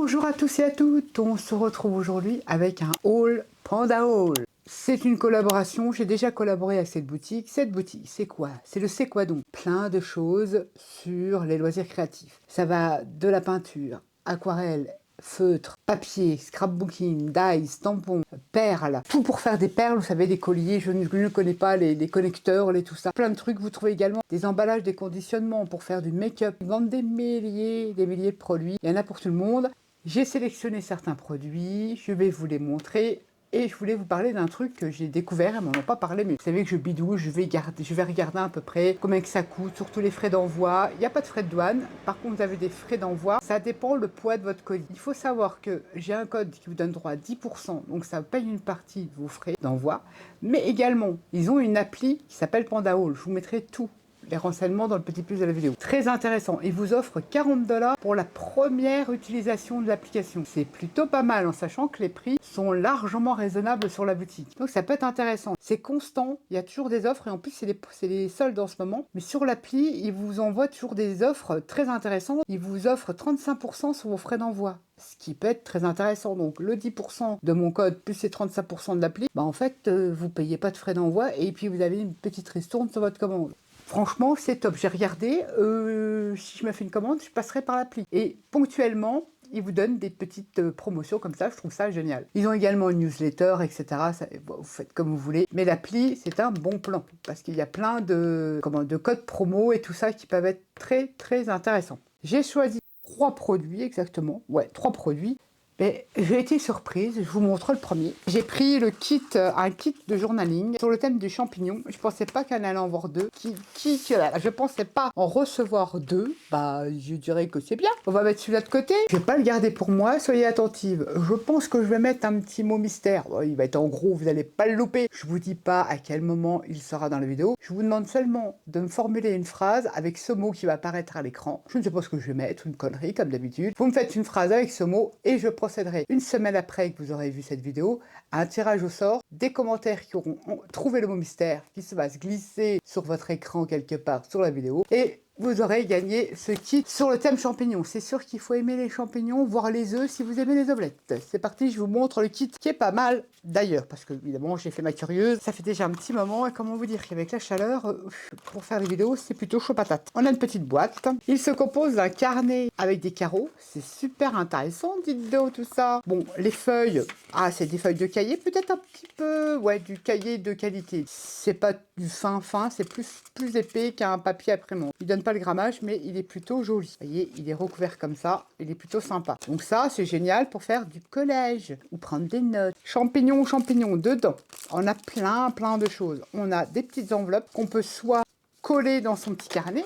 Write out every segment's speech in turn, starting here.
Bonjour à tous et à toutes, on se retrouve aujourd'hui avec un haul Panda Haul. C'est une collaboration, j'ai déjà collaboré avec cette boutique. Cette boutique, c'est quoi? C'est le C'est quoi donc? Plein de choses sur les loisirs créatifs. Ça va de la peinture, aquarelle, feutre, papier, scrapbooking, dies, tampons, perles, tout pour faire des perles, vous savez, des colliers, je ne connais pas, les connecteurs, tout ça. Plein de trucs, vous trouvez également des emballages, des conditionnements pour faire du make-up. Ils vendent des milliers de produits, il y en a pour tout le monde. J'ai sélectionné certains produits, je vais vous les montrer. Et je voulais vous parler d'un truc que j'ai découvert, elles m'en ont pas parlé, mais vous savez que je bidouille, je vais regarder à peu près combien que ça coûte, surtout les frais d'envoi. Il n'y a pas de frais de douane, par contre vous avez des frais d'envoi, ça dépend le poids de votre colis. Il faut savoir que j'ai un code qui vous donne droit à 10%, donc ça paye une partie de vos frais d'envoi, mais également, ils ont une appli qui s'appelle Panda Haul, je vous mettrai tout. Les renseignements dans le petit plus de la vidéo. Très intéressant, ils vous offrent 40 $ pour la première utilisation de l'application. C'est plutôt pas mal en sachant que les prix sont largement raisonnables sur la boutique. Donc ça peut être intéressant. C'est constant, il y a toujours des offres et en plus c'est les soldes en ce moment. Mais sur l'appli, ils vous envoient toujours des offres très intéressantes. Ils vous offrent 35% sur vos frais d'envoi. Ce qui peut être très intéressant. Donc le 10% de mon code plus les 35% de l'appli, bah en fait vous payez pas de frais d'envoi et puis vous avez une petite ristourne sur votre commande. Franchement, c'est top. J'ai regardé, si je me fais une commande, je passerai par l'appli. Et ponctuellement, ils vous donnent des petites promotions comme ça, je trouve ça génial. Ils ont également une newsletter, etc. Ça, bon, vous faites comme vous voulez. Mais l'appli, c'est un bon plan, parce qu'il y a plein de codes promo et tout ça qui peuvent être très, très intéressants. J'ai choisi 3 produits, exactement. Ouais, 3 produits. Mais j'ai été surprise, je vous montre le premier. J'ai pris le kit, un kit de journaling sur le thème du champignon. Je pensais pas qu'elle allait en voir 2. Je pensais pas en recevoir 2. Bah, je dirais que c'est bien. On va mettre celui-là de côté. Je vais pas le garder pour moi, soyez attentive. Je pense que je vais mettre un petit mot mystère. Bon, il va être en gros, vous n'allez pas le louper. Je vous dis pas à quel moment il sera dans la vidéo. Je vous demande seulement de me formuler une phrase avec ce mot qui va apparaître à l'écran. Je ne sais pas ce que je vais mettre, une connerie comme d'habitude. Vous me faites une phrase avec ce mot et je procéderai une semaine après que vous aurez vu cette vidéo à un tirage au sort des commentaires qui auront trouvé le mot mystère qui se va se glisser sur votre écran quelque part sur la vidéo et vous aurez gagné ce kit sur le thème champignons. C'est sûr qu'il faut aimer les champignons, voire les œufs si vous aimez les omelettes. C'est parti, je vous montre le kit qui est pas mal d'ailleurs, parce que évidemment j'ai fait ma curieuse. Ça fait déjà un petit moment et comment vous dire qu'avec la chaleur, pour faire des vidéos, c'est plutôt chaud patate. On a une petite boîte. Il se compose d'un carnet avec des carreaux. C'est super intéressant, dites donc tout ça. Bon, les feuilles, c'est des feuilles de cahier, peut-être un petit peu, ouais, du cahier de qualité. C'est pas du fin, c'est plus épais qu'un papier imprimant. Il donne pas le grammage, mais il est plutôt joli. Vous voyez, il est recouvert comme ça, il est plutôt sympa. Donc ça, c'est génial pour faire du collège ou prendre des notes. Champignons, dedans, on a plein de choses. On a des petites enveloppes qu'on peut soit coller dans son petit carnet.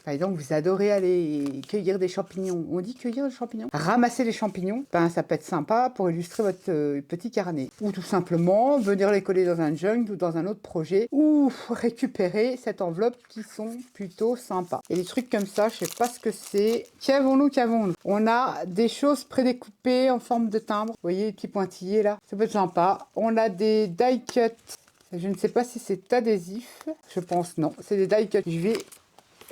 Par exemple, vous adorez aller cueillir des champignons. On dit cueillir des champignons. Ramasser les champignons, ça peut être sympa pour illustrer votre petit carnet. Ou tout simplement, venir les coller dans un junk ou dans un autre projet. Ou récupérer cette enveloppe qui sont plutôt sympas. Et des trucs comme ça, je sais pas ce que c'est. Qu'avons-nous? On a des choses prédécoupées en forme de timbre. Vous voyez les petits pointillés là? Ça peut être sympa. On a des die cuts. Je ne sais pas si c'est adhésif. Je pense non. C'est des die cuts. Je vais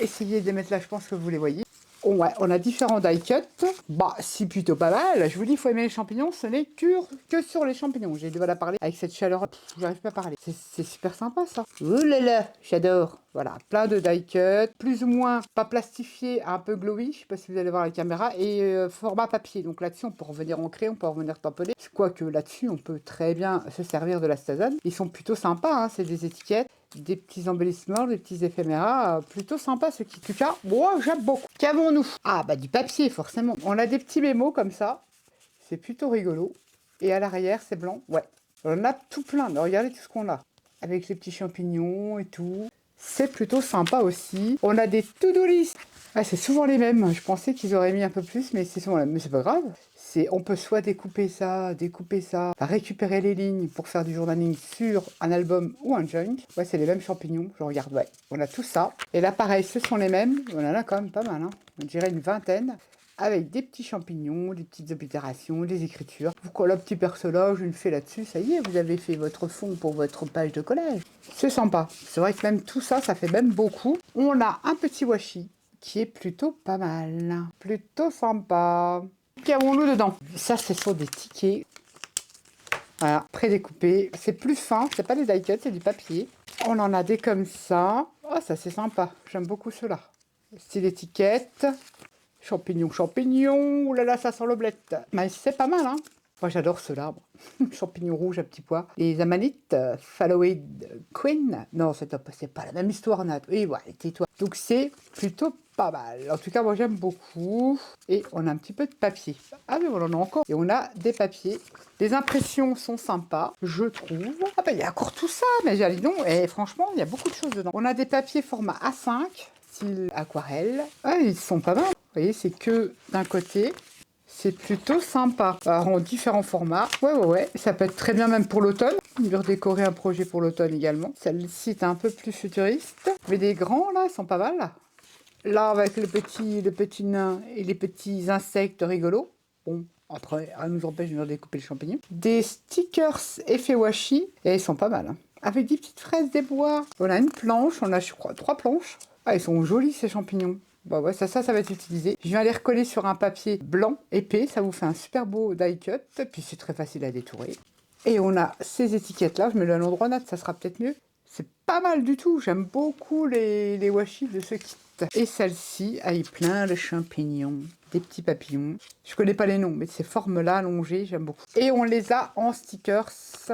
essayer de les mettre là, je pense que vous les voyez. Ouais, on a différents die cuts. Bah, c'est plutôt pas mal. Je vous dis, il faut aimer les champignons. Ce n'est que sur les champignons. J'ai du mal à parler avec cette chaleur. J'arrive pas à parler. C'est super sympa, ça. Ouh là là, j'adore. Voilà, plein de die cuts. Plus ou moins pas plastifiés, un peu glowy. Je sais pas si vous allez voir la caméra. Et format papier. Donc là-dessus, on peut revenir ancrer, on peut revenir tamponner. Quoique là-dessus, on peut très bien se servir de la Stazone. Ils sont plutôt sympas, hein. C'est des étiquettes. Des petits embellissements, des petits éphéméras, plutôt sympa ce qui. En tout cas, moi j'aime beaucoup. Qu'avons-nous? Ah bah du papier forcément. On a des petits mémos comme ça. C'est plutôt rigolo. Et à l'arrière c'est blanc. Ouais. On a tout plein. Mais regardez tout ce qu'on a. Avec les petits champignons et tout. C'est plutôt sympa aussi. On a des to-do list. Ah, c'est souvent les mêmes. Je pensais qu'ils auraient mis un peu plus, mais c'est souvent les mêmes. Mais c'est pas grave. On peut soit découper ça, récupérer les lignes pour faire du journaling sur un album ou un junk. Ouais, c'est les mêmes champignons. Je regarde, ouais. On a tout ça. Et là, pareil, ce sont les mêmes. On en a quand même pas mal, hein. On dirait une vingtaine. Avec des petits champignons, des petites oblitérations, des écritures. Vous collez un petit personnage, une fée là-dessus, ça y est, vous avez fait votre fond pour votre page de collège. C'est sympa. C'est vrai que même tout ça, ça fait même beaucoup. On a un petit washi qui est plutôt pas mal. Plutôt sympa. Qu'avons-nous dedans? Ça, ce sont des tickets. Voilà, prédécoupés. C'est plus fin, c'est pas des die cuts, c'est du papier. On en a des comme ça. Oh, ça c'est sympa. J'aime beaucoup ceux-là. Style étiquette. Champignons, champignons. Ouh là là, ça sent l'omelette. Mais c'est pas mal, hein. Moi, j'adore ceux-là. Champignons rouges à petits pois. Les amanites, Followed Queen. Non, c'est pas la même histoire, Nat. Oui, voilà, tais-toi. Donc, c'est plutôt pas mal. En tout cas, moi, j'aime beaucoup. Et on a un petit peu de papier. Ah, mais on en a encore. Et on a des papiers. Les impressions sont sympas, je trouve. Ah, ben, il y a encore tout ça, mais j'ai dit non. Et franchement, il y a beaucoup de choses dedans. On a des papiers format A5, style aquarelle. Ah, ils sont pas mal. Vous voyez, c'est que d'un côté. C'est plutôt sympa. Alors, en différents formats. Ouais. Ça peut être très bien même pour l'automne. Il veut redécorer un projet pour l'automne également. Celle-ci est un peu plus futuriste. Mais des grands, là, ils sont pas mal. Là, avec le petit nain et les petits insectes rigolos. Bon, après, elle nous empêche de venir découper le champignon. Des stickers effet washi. Et ils sont pas mal. Hein. Avec des petites fraises des bois. On a une planche. On a, je crois, 3 planches. Ah, ils sont jolis, ces champignons. Bon, ouais, ça va être utilisé. Je viens les recoller sur un papier blanc épais. Ça vous fait un super beau die cut. Et puis, c'est très facile à détourer. Et on a ces étiquettes-là. Je mets le à l'endroit net, ça sera peut-être mieux. C'est pas mal du tout. J'aime beaucoup les washi de ce kit. Et celle-ci a eu plein de champignons, des petits papillons. Je connais pas les noms, mais ces formes-là allongées, j'aime beaucoup. Et on les a en stickers.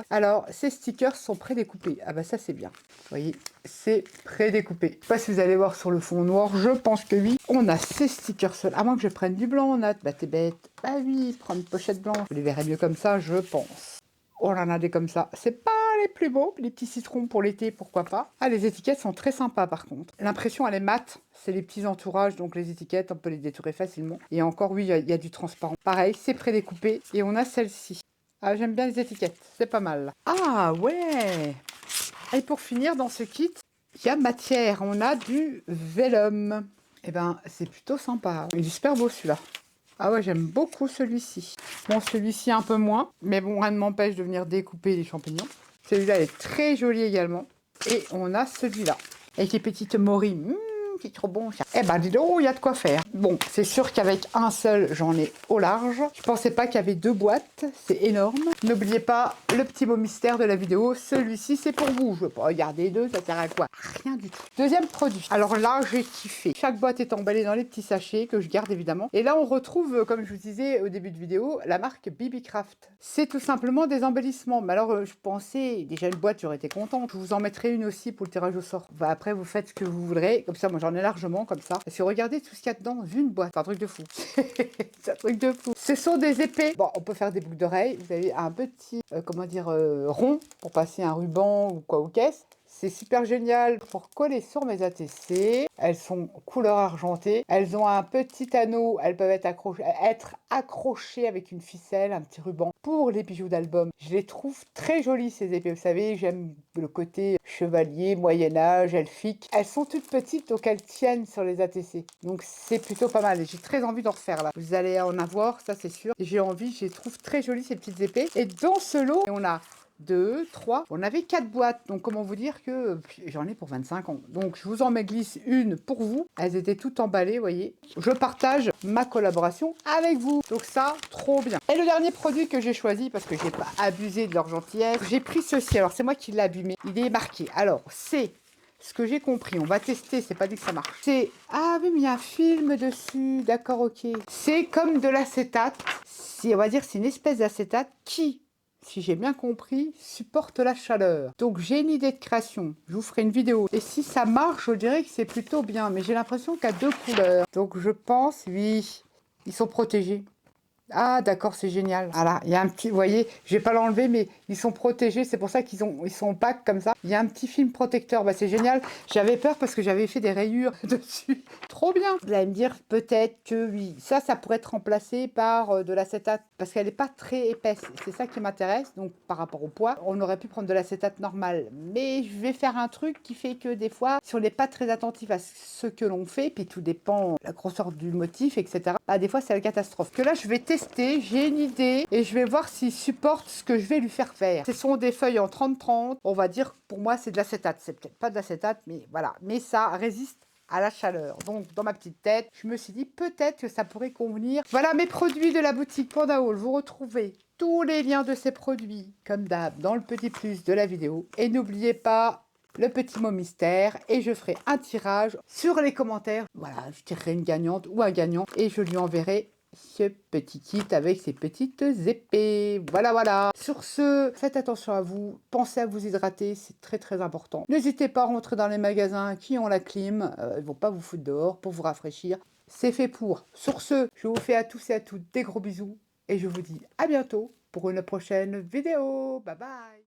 Alors, ces stickers sont prédécoupés. Ah bah ça, c'est bien. Vous voyez, c'est prédécoupé. Je sais pas si vous allez voir sur le fond noir, je pense que oui. On a ces stickers-là. À moins que je prenne du blanc, Nat. Bah t'es bête. Bah oui, prends une pochette blanche. Vous les verrez mieux comme ça, je pense. On en a des comme ça. C'est pas les plus beaux, les petits citrons pour l'été, pourquoi pas. Ah, les étiquettes sont très sympas par contre. L'impression, elle est mate. C'est les petits entourages, donc les étiquettes, on peut les détourer facilement. Et encore, oui, il y a du transparent. Pareil, c'est prédécoupé. Et on a celle-ci. Ah, j'aime bien les étiquettes. C'est pas mal. Ah, ouais. Et pour finir, dans ce kit, il y a matière. On a du vélum. Eh ben, c'est plutôt sympa. Il est super beau celui-là. Ah ouais, j'aime beaucoup celui-ci. Bon, celui-ci un peu moins, mais bon, rien ne m'empêche de venir découper les champignons. Celui-là est très joli également. Et on a celui-là, avec les petites morilles. C'est trop bon ça. Eh ben dis donc, il y a de quoi faire. Bon, c'est sûr qu'avec un seul, j'en ai au large. Je pensais pas qu'il y avait 2 boîtes, c'est énorme. N'oubliez pas le petit mot mystère de la vidéo, celui-ci c'est pour vous. Je veux pas regarder 2, ça sert à quoi? Rien du tout. Deuxième produit. Alors là, j'ai kiffé. Chaque boîte est emballée dans les petits sachets que je garde évidemment. Et là, on retrouve, comme je vous disais au début de vidéo, la marque BB Craft. C'est tout simplement des embellissements. Mais alors, je pensais, déjà une boîte, j'aurais été contente. Je vous en mettrai une aussi pour le tirage au sort. Bah, après, vous faites ce que vous voudrez. Comme ça, moi, j'en ai largement comme ça. Parce que regardez tout ce qu'il y a dedans, une boîte. C'est un truc de fou. C'est un truc de fou. Ce sont des épées. Bon, on peut faire des boucles d'oreilles. Vous avez un petit, rond pour passer un ruban ou quoi ou qu'est-ce. C'est super génial pour coller sur mes ATC. Elles sont couleur argentée. Elles ont un petit anneau. Elles peuvent être accrochées avec une ficelle, un petit ruban pour les bijoux d'album. Je les trouve très jolies ces épées. Vous savez, j'aime le côté chevalier, Moyen-Âge, elfique. Elles sont toutes petites donc elles tiennent sur les ATC. Donc c'est plutôt pas mal. Et j'ai très envie d'en refaire là. Vous allez en avoir, ça c'est sûr. J'ai envie, je les trouve très jolies ces petites épées. Et dans ce lot, on a 2, 3, on avait 4 boîtes, donc comment vous dire que j'en ai pour 25 ans. Donc je vous en mets glisse une pour vous, elles étaient toutes emballées, vous voyez. Je partage ma collaboration avec vous, donc ça, trop bien. Et le dernier produit que j'ai choisi, parce que j'ai pas abusé de leur gentillesse, j'ai pris ceci, alors c'est moi qui l'ai abîmé, il est marqué, alors c'est... Ce que j'ai compris, on va tester, c'est pas dit que ça marche. C'est... Ah oui, mais il y a un film dessus, d'accord, ok. C'est comme de l'acétate, on va dire c'est une espèce d'acétate qui... si j'ai bien compris, supporte la chaleur. Donc j'ai une idée de création, je vous ferai une vidéo. Et si ça marche, je dirais que c'est plutôt bien, mais j'ai l'impression qu'il y a 2 couleurs. Donc je pense, oui, ils sont protégés. Ah d'accord, c'est génial. Voilà, il y a un petit, vous voyez, je vais pas l'enlever, mais ils sont protégés, c'est pour ça ils sont opaques comme ça. Il y a un petit film protecteur, bah c'est génial. J'avais peur parce que j'avais fait des rayures dessus. Trop bien. Vous allez me dire peut-être que oui, ça pourrait être remplacé par de l'acétate parce qu'elle n'est pas très épaisse. C'est ça qui m'intéresse. Donc par rapport au poids, on aurait pu prendre de l'acétate normal, mais je vais faire un truc qui fait que des fois, si on n'est pas très attentif à ce que l'on fait, puis tout dépend de la grosseur du motif, etc. Bah des fois c'est la catastrophe. Que là je vais tester, j'ai une idée et je vais voir s'il supporte ce que je vais lui faire faire. Ce sont des feuilles en 30-30, on va dire pour moi c'est de l'acétate, c'est peut-être pas de l'acétate mais voilà, mais ça résiste à la chaleur. Donc, dans ma petite tête, je me suis dit peut-être que ça pourrait convenir. Voilà mes produits de la boutique Panda Hall. Vous retrouvez tous les liens de ces produits, comme d'hab, dans le petit plus de la vidéo. Et n'oubliez pas le petit mot mystère. Et je ferai un tirage sur les commentaires. Voilà, je tirerai une gagnante ou un gagnant. Et je lui enverrai ce petit kit avec ses petites épées. Voilà, voilà. Sur ce, faites attention à vous. Pensez à vous hydrater, c'est très très important. N'hésitez pas à rentrer dans les magasins qui ont la clim. Ils vont pas vous foutre dehors pour vous rafraîchir. C'est fait pour. Sur ce, je vous fais à tous et à toutes des gros bisous. Et je vous dis à bientôt pour une prochaine vidéo. Bye bye.